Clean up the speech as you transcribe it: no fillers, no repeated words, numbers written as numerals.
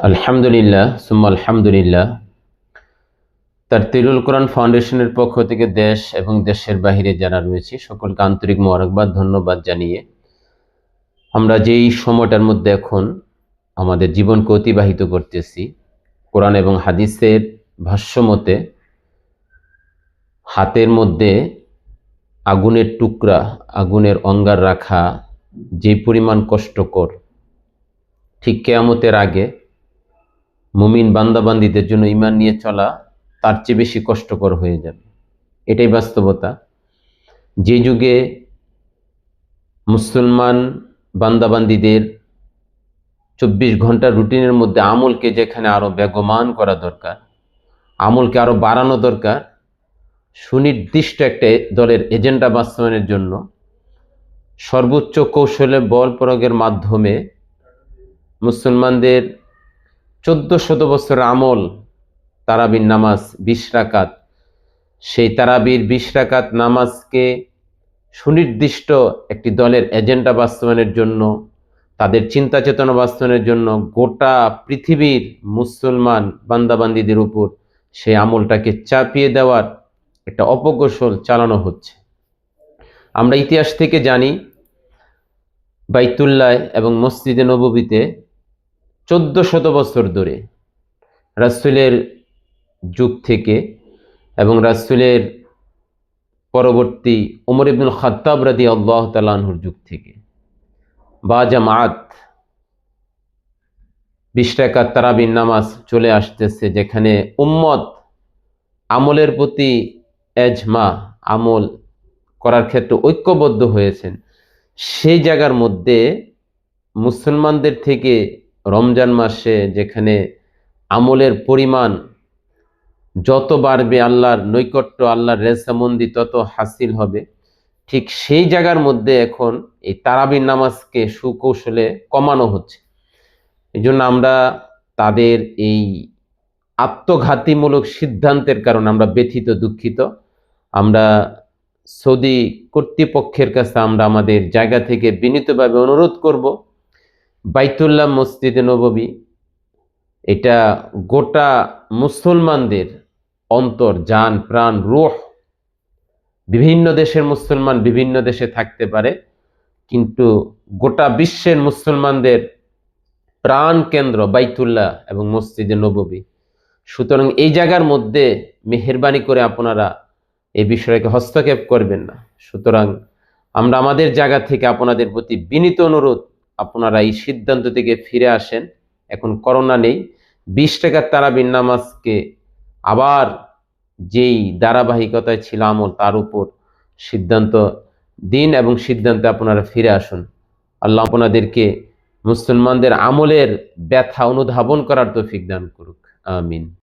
আলহামদুলিল্লাহ সুম্মা আলহামদুলিল্লাহ। তারতিলুল কোরআন ফাউন্ডেশনের পক্ষ থেকে দেশ এবং দেশের বাহিরে যারা রয়েছে সকলকে আন্তরিক মোবারকবাদ ধন্যবাদ জানিয়ে আমরা যেই সময়টার মধ্যে এখন আমাদের জীবনকে অতিবাহিত করতেছি, কোরআন এবং হাদিসের ভাষ্যমতে হাতের মধ্যে আগুনের টুকরা, আগুনের অঙ্গার রাখা যে পরিমাণ কষ্টকর, ঠিক কিয়ামতের আগে মুমিন বান্দাবান্দীদের জন্য ঈমান নিয়ে চলা তার চেয়ে বেশি কষ্টকর হয়ে যাবে। এটাই বাস্তবতা। যে যুগে মুসলমান বান্দাবান্দীদের 24 ঘন্টার রুটিনের মধ্যে আমলকে যেখানে আরো বেগমান করা দরকার, আমলকে আরো বাড়ানো দরকার, সুনির্দিষ্ট একটা দলের এজেন্ডা বাস্তবায়নের জন্য সর্বোচ্চ কৌশলে বল প্রয়োগের মাধ্যমে মুসলমানদের 1400 বছরের আমল তারাবির নামাজ 20 রাকাত, সেই তারাবির 20 রাকাত নামাজকে সুনির্দিষ্ট একটি দলের এজেন্ডা বাস্তবায়নের জন্য, তাদের চিন্তা চেতনা বাস্তবায়নের জন্য গোটা পৃথিবীর মুসলমান বান্দাবান্দীদের উপর সেই আমলটাকে চাপিয়ে দেওয়ার একটা অপকৌশল চালানো হচ্ছে। আমরা ইতিহাস থেকে জানি, বাইতুল্লাহ এবং মসজিদে নববীতে 1400 বছর ধরে রাসূলের যুগ থেকে এবং রাসূলের পরবর্তী ওমর ইবনুল খাত্তাব রাদিয়াল্লাহু তাআলা আনহুর যুগ থেকে বা জামাত 20 রাকাত তারাবির নামাজ চলে আসতেছে, যেখানে উম্মত আমলের প্রতি এজমা, আমল করার ক্ষেত্রে ঐক্যবদ্ধ হয়েছেন। সেই জায়গার মধ্যে মুসলমানদের থেকে রমজান মাসে যেখানে আমলের পরিমাণ যত বাড়বে, আল্লাহর নৈকট্য, আল্লাহর রেজামন্দি তত হাসিল হবে, ঠিক সেই জায়গার মধ্যে এখন এই তারাবির নামাজকে সুকৌশলে কমানো হচ্ছে। এই জন্য আমরা তাদের এই আত্মঘাতীমূলক সিদ্ধান্তের কারণে আমরা ব্যথিত, দুঃখিত। আমরা সৌদি কর্তৃপক্ষের কাছে আমরা আমাদের জায়গা থেকে বিনীতভাবে অনুরোধ করব, বাইতুল্লাহ মসজিদে নববী এটা গোটা মুসলমানদের অন্তর, জান, প্রাণ, রূহ। বিভিন্ন দেশের মুসলমান বিভিন্ন দেশে থাকতে পারে, কিন্তু গোটা বিশ্বের মুসলমানদের প্রাণ কেন্দ্র বাইতুল্লাহ এবং মসজিদে নববী। সুতরাং এই জায়গার মধ্যে মেহেরবানি করে আপনারা এই বিষয়কে হস্তক্ষেপ করবেন না। সুতরাং আমরা আমাদের জায়গা থেকে আপনাদের প্রতি বিনীত অনুরোধ, আপনারা এই সিদ্ধান্ত থেকে ফিরে আসেন। এখন করোনা নেই, 20 টাকার তারাবির নামাজকে আবার যেই ধারাবাহিকতায় ছিল আমল, তার উপর সিদ্ধান্ত দিন এবং সিদ্ধান্তে আপনারা ফিরে আসুন। আল্লাহ আপনাদেরকে মুসলমানদের আমলের ব্যথা অনুধাবন করার তৌফিক দান করুক। আমিন।